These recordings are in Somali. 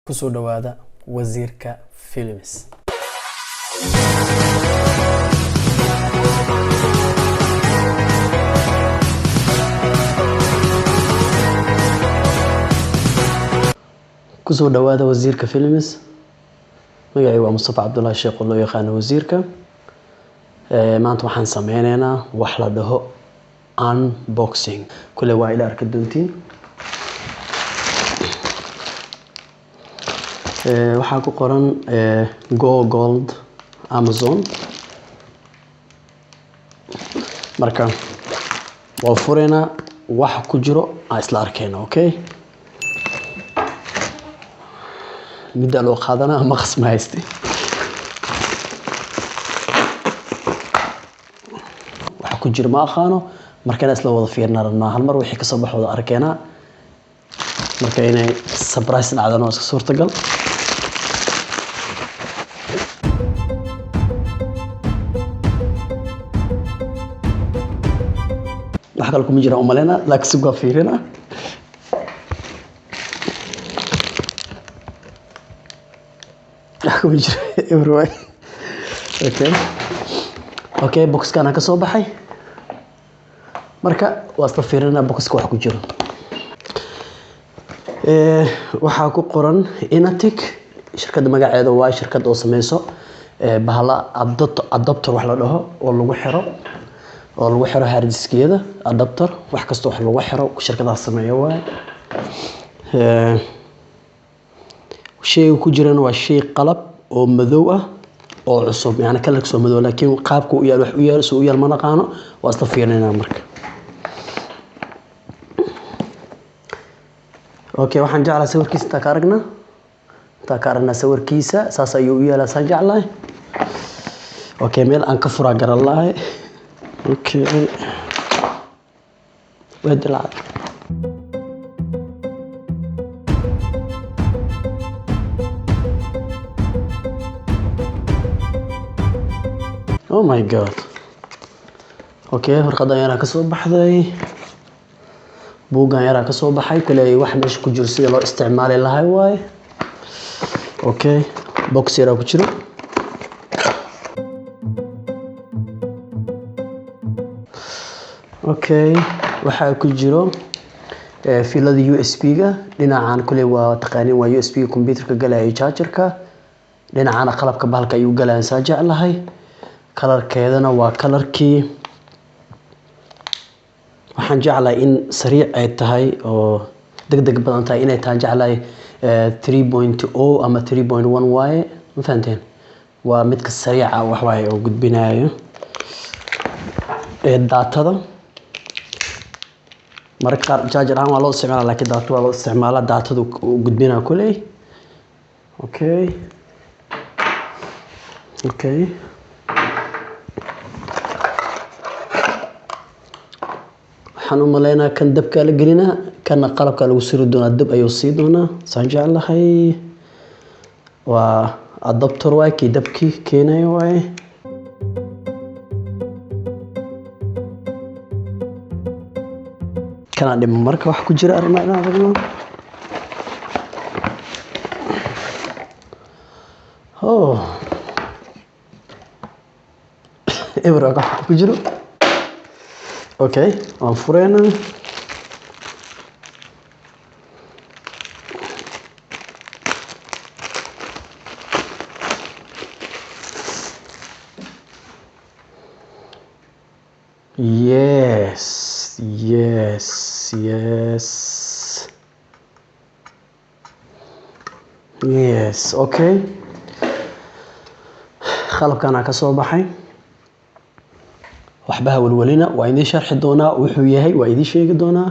kusoo dhawaada wasiirka films. kusoo dhawaada wasiirka films. magacaygu waa Mustafa Cabdullaahi Sheekh oo loo yaqaan wasiirka. maanta waxaan sameynaynaa wax la dhaho unboxing. kule waa ila arki doontiin. waxaa ku qoran Go Gold Amazon. marka waa furena wax ku jiro aan isla arkayna, okay? midda loo qaadana ma qasmayste. waxa ku jiro ma aqaano, markana isla wada fiirnaa hal mar wixii ka soo baxo wada arkayna. marka inay surprise dhacdana oo iska suurtagal. wax kale kuma jiraan umalena laakiin sugaa fiirina. kuma jiro everywhere. okay boxkana ka soo baxay. marka waa isla fiirina boxka wax ku jiro. waxaa ku qoran Inatic. shirkadda magaceeda waa shirkad oo sameyso bahala adapter wax la dhaho oo lagu xiro hard diskiyada. adapter wax kasta wax lagu xiro shirkadaas sameeyo waay. shay ku jirana waa shay qalab oo madow ah oo cusub, yani kala soo madow, laakiin qaabku u yaal wax u yaal soo u yaal ma naqaano. waa isla fiirinayna marka. okay waxaan jeclahay sawirkiisa ta ka aragna sawirkiisa saas ayuu u yaalaa saan jeclahay. okay meel aan ka furaa garan lahay. okay wadlaad oh my god. okay warqadan yaraa ka soo baxday, buugan yaraa ka soo baxay. kale wax meesha ku jiro sida loo isticmaali lahay waay. okay box yaraa ku jiro. okay waxaa ku jiro fiilada USB-ga. dhinacan kule waa taqaanin waa USB computerka galaya chargerka. dhinacana qalabka bahalka ayuu galaya saa jeclahay. kalarkeedana waa kalarkii. waxaan jeclahay in sariic ay tahay oo degdeg badan tahay inay tahay jeclahay 3.0 ama 3.1 waaye. ma fahanteen? waa midka sariica wax waaye oo gudbinayo daatada. marka qaar charger ahaan waa loo isticmaalaa, laakiin daatada waa loo isticmaalaa daatada uu gudbinayo kuley. okay waxaan u maleynaa kan dabka la gelinaa, kana qalabka lagu siri doonaa. dab ayuu sii doonaa saan jeclahay. waa adapter waay kii dabkii keenayo waay. kana dhimo marka wax ku jira arrinaa inaan aragno. eber wax ku jiro. okay waan fureyna. yes okay qalabkana ka soo baxay. waxba ha walwalina, waa idin sharxi doonaa wuxuu yahay, waa idin sheegi doonaa.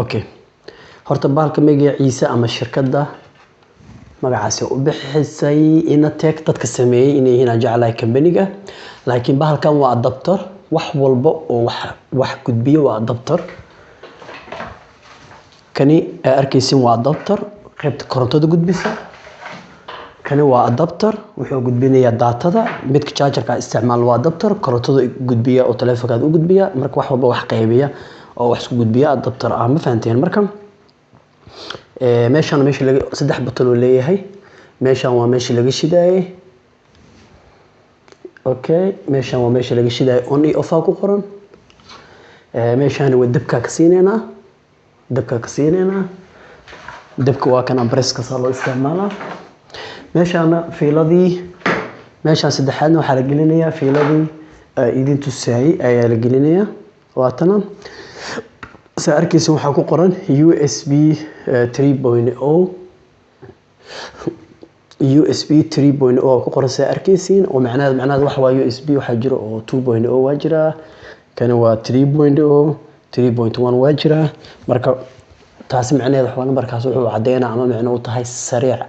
okay horta bahalka magaciisa ama shirkadda magacaasi u bixisay Inatex dadka sameeyay inay yihiin jeclahay company-ga laakiin bahalkan waa adapter wax walba oo wax gudbiyo waa adapter kani arkaysin waa adapter qaybta korontada gudbisa kani waa adapter wuxuu gudbinayaa daatada midka charger-ka isticmaal waa adapter korontada gudbiya oo telefoonka u gudbiya marka wax walba wax qaybiya oo wax isku gudbiya adapter ma fahanteen marka meeshan laga saddex button oo leeyahay meeshan waa meeshii laga shidaayay okay meeshan waa meeshii laga shidaayay on iyo off ku qoran meeshan waa dabka ka siinayna dabka waa kan ampreska saa loo isticmaalaa meeshan fiiladii meeshan saddexaadna waxa la gelinayaa fiiladii idin tusay ayaa la gelinayaa waatana sa arkaysan waxa ku qoran USB 3.0 USB 3.0 ku qoran sa arkaysan oo macnaheedu wax waa USB waxa jiro oo 2.0 waa jira kana waa 3.0 3.1 waa jira marka taasi macnaheedu waxa numberkaas wuxuu cadeynaa ama macno u tahay sariic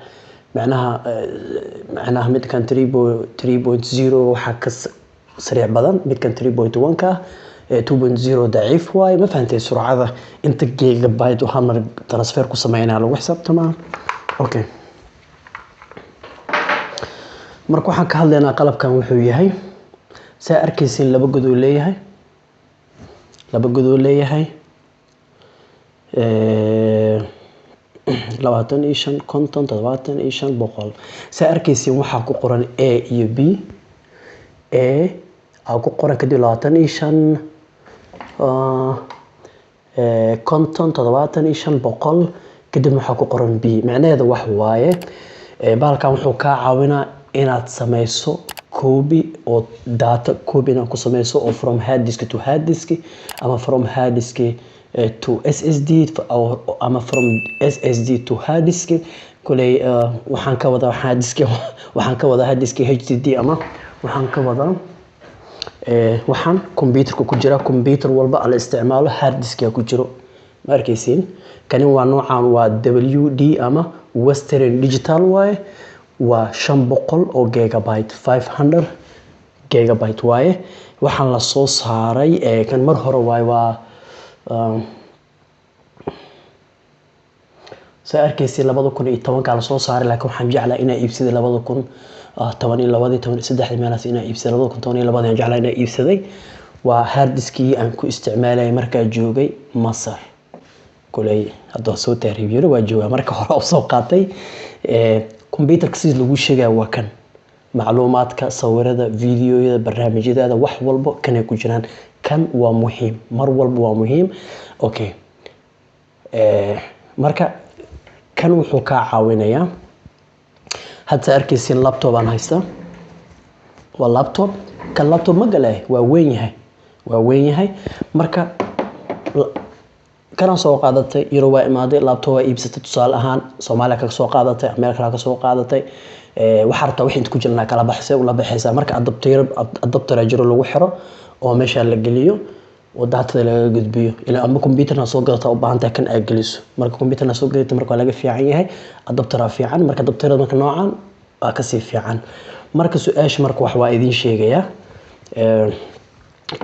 macnaha midkan 3.0 waxa ka sariic badan midkan 3.1 ka 2.0 ضعيف واي ما فهمتي سرعه انت جيجا بايت وهامر ترانسفير ku sameeyna lagu xisaabtama okay marka waxaan ka hadlaynaa qalabkan wuxuu yahay saa arkaysin laba god uu leeyahay 25 content 25 boqol saa arkaysin waxa ku qoran A iyo B A ku qoran kadib 25 content 25 boqol kadib waxa ku qoran B macnaheedu wax waaye bahalkan wuxuu ka caawinaa inaad sameyso copy oo data copy inaad ku sameyso oo from hard disk to hard disk ama from hard disk to SSD ama from SSD to hard disk kulay waxaan ka wadaa hard disk HDD ama waxaan ka wadaa waxaan computerka ku jira computer walba la isticmaalo hard disk ku jiro ma arkaysiin kani waa noocan waa WD ama Western Digital waaye waa 500 oo gigabyte 500 gigabyte waaye waxaan la soo saaray kan mar hore waaye waa sa arkaysiin 2010 ka la soo saaray laakiin waxaan jeclaa inaan iibsado 2012 meelaas inaan iibsado 2012 jeclaa inaan iibsaday waa hard diskii aan ku isticmaalay markaa joogay Masar kulay hadda soo taariibiyo waa joogaa marka hore oo soo qaatay computer si lagu sheegay waa kan macluumaadka sawirada fiidiyoyada barnaamijyada wax walba kan ay ku jiraan kan waa muhiim mar walba waa muhiim okay marka kan wuxuu ka caawinayaa hadda arkaysin laptop aan haysta waa laptop kan laptop ma galay waa weyn yahay marka kana soo qaadatay yaro waa imaaday laptop waa iibsatay tusaale ahaan Soomaaliya ka soo qaadatay America ka soo qaadatay waxa rabtaa wixii inta ku jirnaa kala baxsay oo la baxaysa marka adapter jiro lagu xiro oo meesha la geliyo oo daatada laga gudbiyo ilaa ama computerna soo gadata u baahan tahay kan ay geliso marka computerna soo gadata marka laga fiican yahay adapter fiican marka adapter marka noocan waa ka sii fiican marka su'aasha marka wax waa idin sheegaya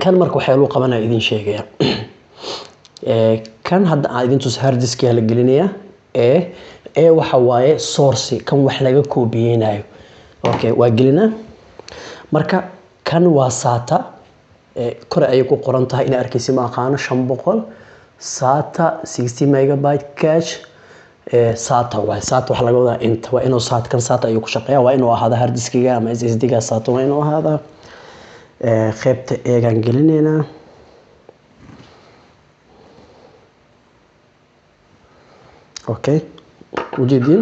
kan marka waxa loo qabanaa idin sheegaya kan hadda aan idin tus hard disk la gelinaya waxa waaye source kan wax laga koobiyeenayo okay waa gelina marka kan waa SATA kor ay ku qoran tahay in arkaysi ma aqaano 500 SATA 60 megabyte cache SATA wax laga wadaa inta waa inuu SATA kan SATA ay ku shaqeeyaa waa inuu ahaado hard diskiga ama SSD ga SATA waa inuu ahaado qaybta eegan gelinayna okay ujeedin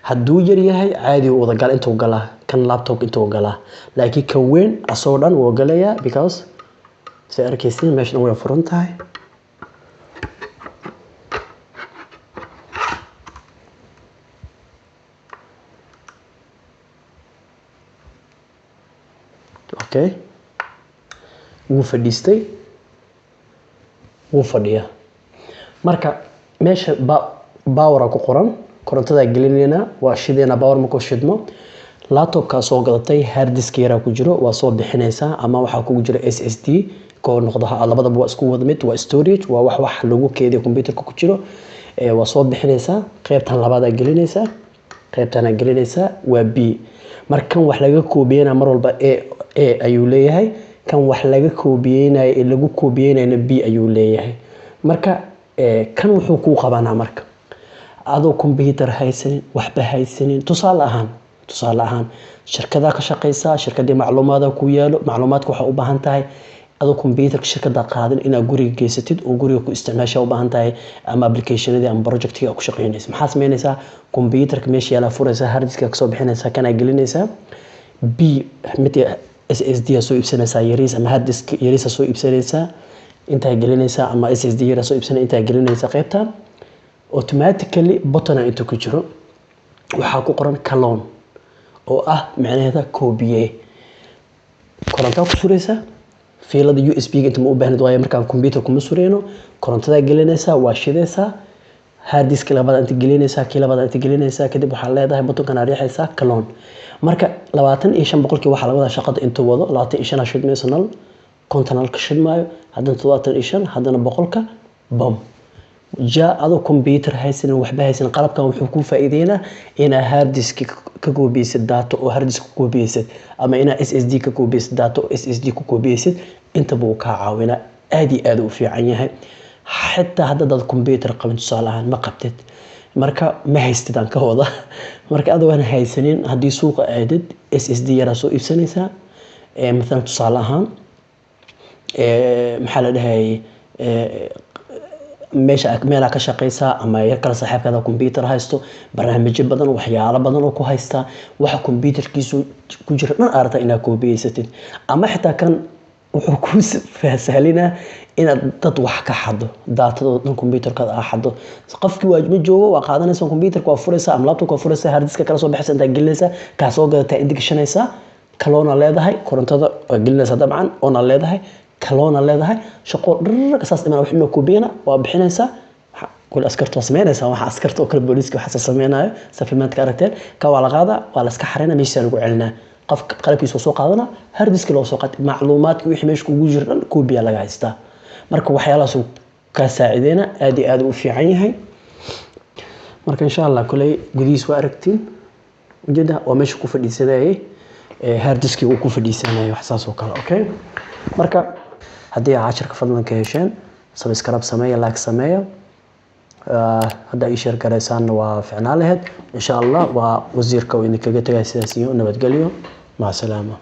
hadduu yar yahay caadi u wada gal intuu galaa kan laptop intuu galaa laakiin ka weyn asoo dhan wuu galayaa because si arkaysiin meeshan way furan tahay okay wuu fadhiistay wuu fadhiyaa marka meesha power ku qoran korontada gelinayna waa shideena power ma ku shidmo laptopka soo gadatay hard disk yara ku jiro waa soo bixinaysa ama waxa ku jira SSD ko noqdo labadaba waa isku wada mid waa storage waa wax lagu keediyo computerka ku jiro waa soo bixinaysa qaybtan labaad gelinaysa qaybtan gelinaysa waa B markan wax laga koobiyana mar walba A ayuu leeyahay kan wax laga koobiyeenay lagu koobiyeenayna B ayuu leeyahay marka kan wuxuu ku qabanaa marka adoo computer haysan waxba haysan tusaale ahaan shirkada ka shaqeysa shirkadii macluumaadka ku yaalo macluumaadka waxa u baahan tahay adoo computer shirkada qaadan ina guriga geysatid oo guriga ku isticmaasha u baahan tahay ama applicationada ama projectiga ku shaqeynaysa maxaa sameynaysa computerka meesha la furaysa hard disk ka soo bixinaysa kana gelinaysa B mid SSD soo iibsanaysa yariis ama hard disk yariis soo iibsanaysa inta gelinaysa ama SSD yariis soo iibsanaysa inta gelinaysa qaybta automatically button inta ku jiro waxa ku qoran clone oo macnaheedu koobiye koronto ku suraysa fiilada USB inta ma u baahnid waayo markaan computer kuma sureyno korontada gelinaysa waa shidaysa hard disk labada inta gelinaysa kii labada inta gelinaysa kadib waxa leedahay button-kan riixaysa clone marka 25% waxa la wada shaqada inta wado 25 shidmaysanal kontonal ka shidmaayo haddana 25 haddana 100ka bam ado computer haysan waxba haysan qalabkan wuxuu ku faa'iideynaa ina hard disk ka koobiysid data oo hard disk ku koobiysid ama ina SSD ka koobiysid data oo SSD ku koobiysid inta buu ka caawinaa aad u fiican yahay حتى هذا الكمبيوتر قبل صالحان ما قبتت مركا ما هيستدان كهوضة مركا هذا وانا هايسنين هدي سوق عدد SSD يراسو إبسانيسا مثلا تصالحان محل هاي meesha meel ka shaqeysa ama yar kala saaxiibkada computer haysto barnaamijyo badan waxyaalo badan oo ku haysta waxa computerkiisu ku jira dhan arta ina koobiyeysatin ama xitaa kan wuxuu ku faahfaahinaa inaad dad wax ka xado daatadooda dhan computerka aad xado qofkii waajib joogo waa qaadanaysa computerka waa furaysa ama laptopka waa furaysa hard disk kala soo baxaysa inta gelinaysa ka soo gadata inta gashanaysa kaloona leedahay korontada gelinaysa dabcan oo leedahay كلونا leedahay shaqo dhar asaas iman wax inoo koobiyana waa bixinaysa kul askartu sameynaysa waxa askartu kala booliska waxa sameeynayo safiimaadka aragteen ka wala qaada waa la iska xareena meesha lagu celinaa qof qalabkiisa soo qaadana hard disk loo soo qaad macluumaadka wixii meesha ugu jiraan koobiya laga haystaa marka waxyaalahaas ka saacideena aad u fiican yahay marka insha Allah kulay gudiis waa aragtiin ujeeda oo meesha ku fadhiisanayay hard disk uu ku fadhiisanayo wax saas oo kale okay marka haddii عشرة فضلنا كهشان سبسكرايب سمية لايك سمية هذا يشير كريسان وفعنا لهد إن شاء الله ووزير كوينك جت جاي سياسيون نبتقليو مع السلامة